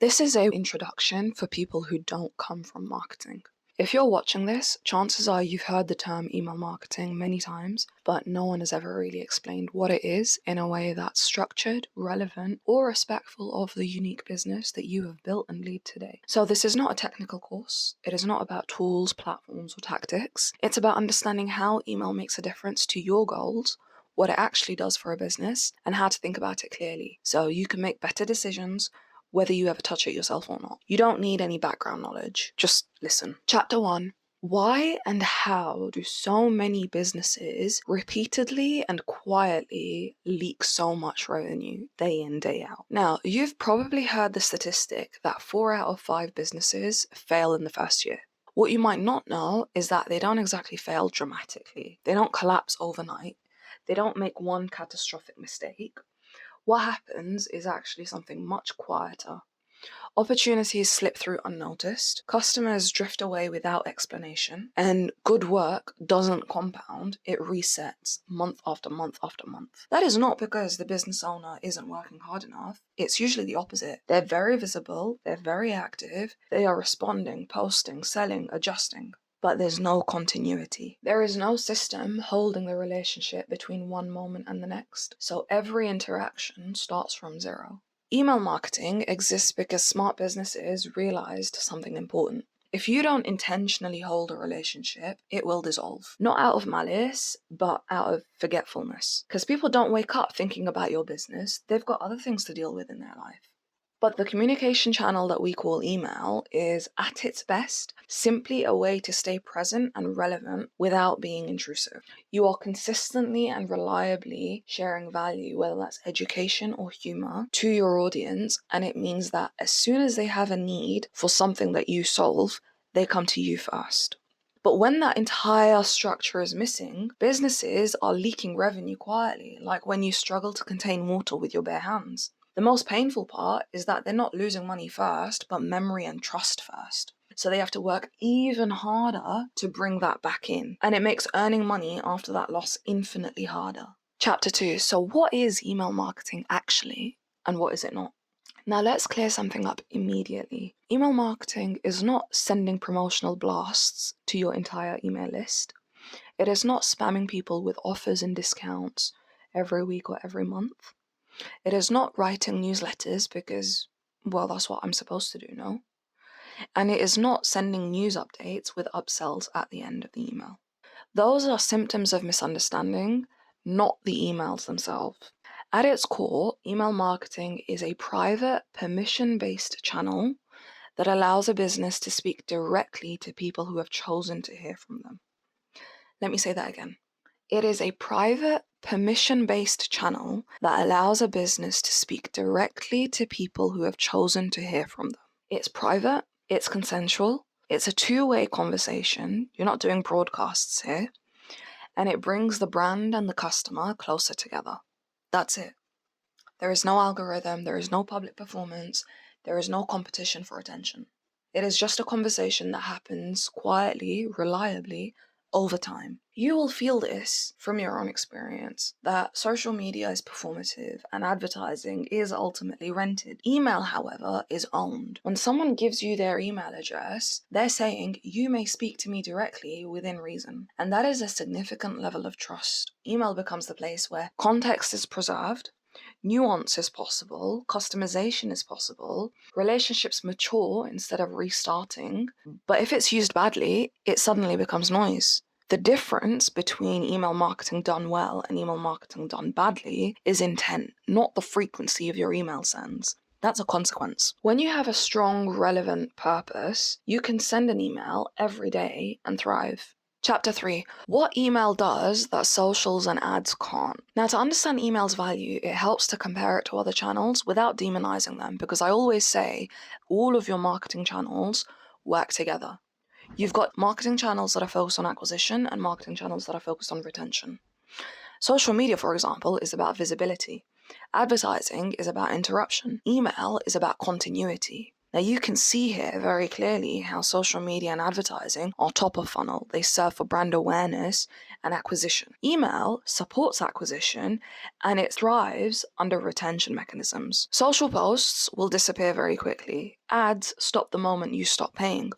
This is an introduction for people who don't come from marketing. If you're watching this, chances are you've heard the term email marketing many times, but no one has ever really explained what it is in a way that's structured, relevant, or respectful of the unique business that you have built and lead today. So this is not a technical course. It is not about tools, platforms, or tactics. It's about understanding how email makes a difference to your goals, what it actually does for a business, and how to think about it clearly so you can make better decisions whether you ever touch it yourself or not. You don't need any background knowledge, just listen. Chapter 1. Why and how do so many businesses repeatedly and quietly leak so much revenue day in, day out? Now, you've probably heard the statistic that 4 out of 5 businesses fail in the first year. What you might not know is that they don't exactly fail dramatically. They don't collapse overnight. They don't make one catastrophic mistake. What happens is actually something much quieter. Opportunities slip through unnoticed, customers drift away without explanation, and good work doesn't compound, it resets month after month after month. That is not because the business owner isn't working hard enough. It's usually the opposite. They're very visible, they're very active, they are responding, posting, selling, adjusting. But there's no continuity. There is no system holding the relationship between one moment and the next. So every interaction starts from zero. Email marketing exists because smart businesses realized something important. If you don't intentionally hold a relationship, it will dissolve. Not out of malice, but out of forgetfulness. Because people don't wake up thinking about your business. They've got other things to deal with in their life. But the communication channel that we call email is, at its best, simply a way to stay present and relevant without being intrusive. You are consistently and reliably sharing value, whether that's education or humor, to your audience, and it means that as soon as they have a need for something that you solve, they come to you first. But when that entire structure is missing, businesses are leaking revenue quietly, like when you struggle to contain water with your bare hands. The most painful part is that they're not losing money first, but memory and trust first. So they have to work even harder to bring that back in. And it makes earning money after that loss infinitely harder. Chapter 2. So what is email marketing actually, and what is it not? Now let's clear something up immediately. Email marketing is not sending promotional blasts to your entire email list. It is not spamming people with offers and discounts every week or every month. It is not writing newsletters because, well, that's what I'm supposed to do, no? And it is not sending news updates with upsells at the end of the email. Those are symptoms of misunderstanding, not the emails themselves. At its core, email marketing is a private, permission-based channel that allows a business to speak directly to people who have chosen to hear from them. Let me say that again. It is a private, permission-based channel that allows a business to speak directly to people who have chosen to hear from them. It's private, it's consensual, it's a two-way conversation. You're not doing broadcasts here. And it brings the brand and the customer closer together. That's it. There is no algorithm, there is no public performance, there is no competition for attention. It is just a conversation that happens quietly, reliably, over time. You will feel this from your own experience, that social media is performative and advertising is ultimately rented. Email, however, is owned. When someone gives you their email address, they're saying, you may speak to me directly within reason. And that is a significant level of trust. Email becomes the place where context is preserved, nuance is possible, customization is possible, relationships mature instead of restarting. But if it's used badly, it suddenly becomes noise. The difference between email marketing done well and email marketing done badly is intent, not the frequency of your email sends. That's a consequence. When you have a strong, relevant purpose, you can send an email every day and thrive. Chapter 3. What email does that socials and ads can't? Now, to understand email's value, it helps to compare it to other channels without demonizing them, because I always say all of your marketing channels work together. You've got marketing channels that are focused on acquisition and marketing channels that are focused on retention. Social media, for example, is about visibility. Advertising is about interruption. Email is about continuity. Now you can see here very clearly how social media and advertising are top of funnel. They serve for brand awareness and acquisition. Email supports acquisition and it thrives under retention mechanisms. Social posts will disappear very quickly. Ads stop the moment you stop paying.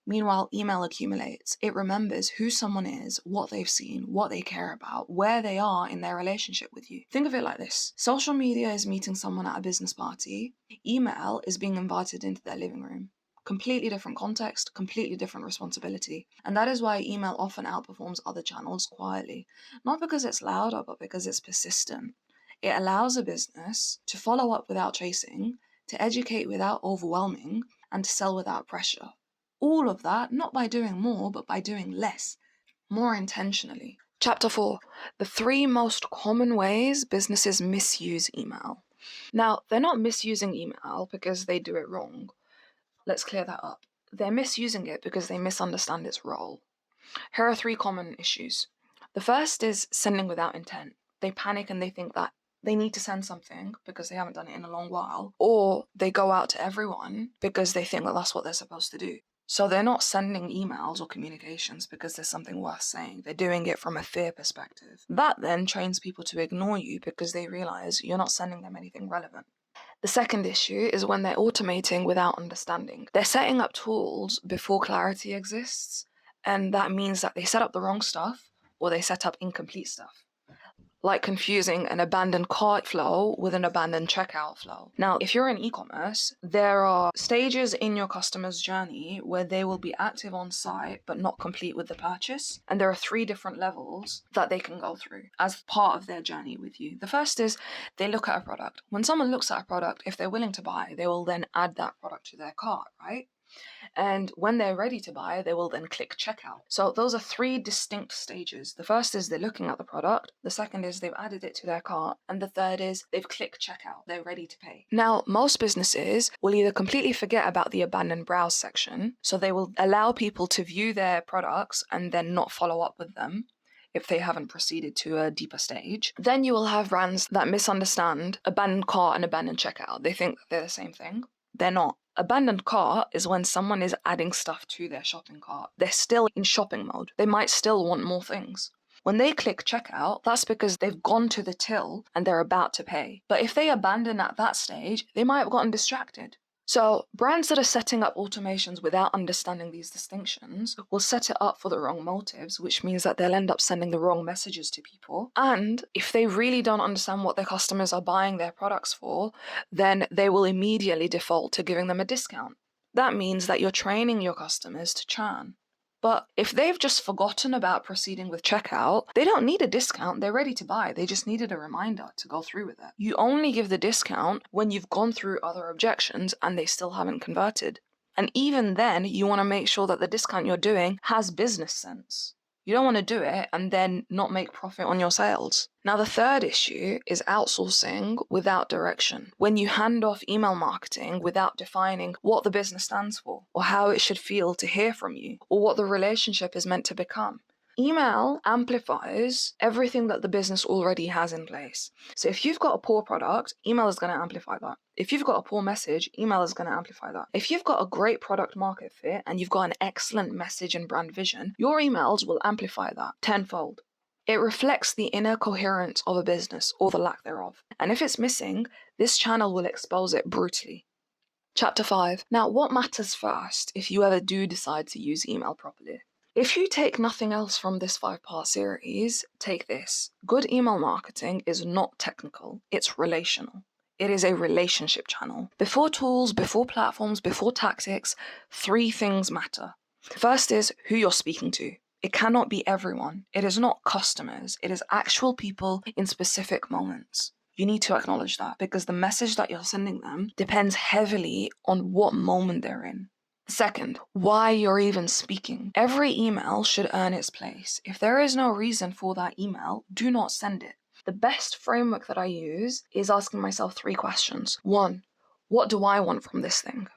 Meanwhile, email accumulates. It remembers who someone is, what they've seen, what they care about, where they are in their relationship with you. Think of it like this. Social media is meeting someone at a business party. Email is being invited into their living room. Completely different context, completely different responsibility. And that is why email often outperforms other channels quietly. Not because it's louder, but because it's persistent. It allows a business to follow up without chasing, to educate without overwhelming, and to sell without pressure. All of that, not by doing more, but by doing less, more intentionally. Chapter 4, the 3 most common ways businesses misuse email. Now, they're not misusing email because they do it wrong. Let's clear that up. They're misusing it because they misunderstand its role. Here are 3 common issues. The first is sending without intent. They panic and they think that they need to send something because they haven't done it in a long while, or they go out to everyone because they think that that's what they're supposed to do. So they're not sending emails or communications because there's something worth saying. They're doing it from a fear perspective. That then trains people to ignore you because they realize you're not sending them anything relevant. The second issue is when they're automating without understanding. They're setting up tools before clarity exists, and that means that they set up the wrong stuff or they set up incomplete stuff, like confusing an abandoned cart flow with an abandoned checkout flow. Now, if you're in e-commerce, there are stages in your customer's journey where they will be active on site but not complete with the purchase. And there are 3 different levels that they can go through as part of their journey with you. The first is they look at a product. When someone looks at a product, if they're willing to buy, they will then add that product to their cart, right? And when they're ready to buy, they will then click checkout. So those are 3 distinct stages. The first is they're looking at the product. The second is they've added it to their cart. And the third is they've clicked checkout. They're ready to pay. Now, most businesses will either completely forget about the abandoned browse section. So they will allow people to view their products and then not follow up with them if they haven't proceeded to a deeper stage. Then you will have brands that misunderstand abandoned cart and abandoned checkout. They think they're the same thing. They're not. Abandoned cart is when someone is adding stuff to their shopping cart. They're still in shopping mode. They might still want more things. When they click checkout, that's because they've gone to the till and they're about to pay. But if they abandon at that stage, they might have gotten distracted. So brands that are setting up automations without understanding these distinctions will set it up for the wrong motives, which means that they'll end up sending the wrong messages to people. And if they really don't understand what their customers are buying their products for, then they will immediately default to giving them a discount. That means that you're training your customers to churn. But if they've just forgotten about proceeding with checkout, they don't need a discount. They're ready to buy. They just needed a reminder to go through with it. You only give the discount when you've gone through other objections and they still haven't converted. And even then, you want to make sure that the discount you're doing has business sense. You don't want to do it and then not make profit on your sales. Now, the third issue is outsourcing without direction. When you hand off email marketing without defining what the business stands for, or how it should feel to hear from you, or what the relationship is meant to become. Email amplifies everything that the business already has in place. So if you've got a poor product, email is going to amplify that. If you've got a poor message, email is going to amplify that. If you've got a great product market fit and you've got an excellent message and brand vision, your emails will amplify that tenfold. It reflects the inner coherence of a business or the lack thereof. And if it's missing, this channel will expose it brutally. Chapter 5. Now, what matters first if you ever do decide to use email properly? If you take nothing else from this 5-part series, take this. Good email marketing is not technical, it's relational. It is a relationship channel. Before tools, before platforms, before tactics, 3 things matter. First is who you're speaking to. It cannot be everyone. It is not customers. It is actual people in specific moments. You need to acknowledge that because the message that you're sending them depends heavily on what moment they're in. Second, why you're even speaking. Every email should earn its place. If there is no reason for that email, do not send it. The best framework that I use is asking myself 3 questions. 1, what do I want from this thing?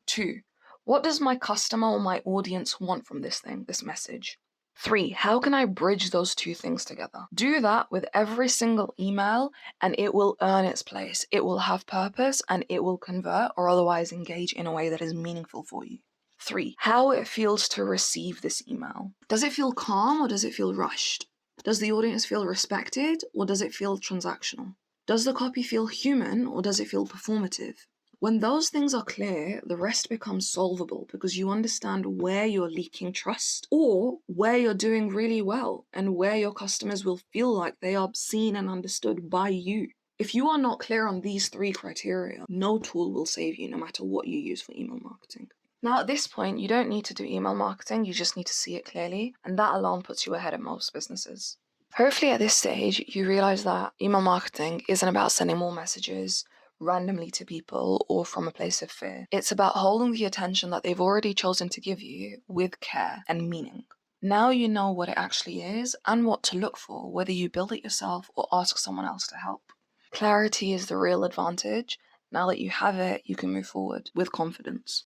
2, what does my customer or my audience want from this thing, this message? 3, how can I bridge those two things together? Do that with every single email and it will earn its place. It will have purpose and it will convert or otherwise engage in a way that is meaningful for you. 3, how it feels to receive this email. Does it feel calm or does it feel rushed? Does the audience feel respected or does it feel transactional? Does the copy feel human or does it feel performative? When those things are clear, the rest becomes solvable because you understand where you're leaking trust or where you're doing really well and where your customers will feel like they are seen and understood by you. If you are not clear on these 3 criteria, no tool will save you no matter what you use for email marketing. Now, at this point, you don't need to do email marketing, you just need to see it clearly, and that alone puts you ahead of most businesses. Hopefully, at this stage, you realize that email marketing isn't about sending more messages randomly to people or from a place of fear. It's about holding the attention that they've already chosen to give you with care and meaning. Now you know what it actually is and what to look for, whether you build it yourself or ask someone else to help. Clarity is the real advantage. Now that you have it, you can move forward with confidence.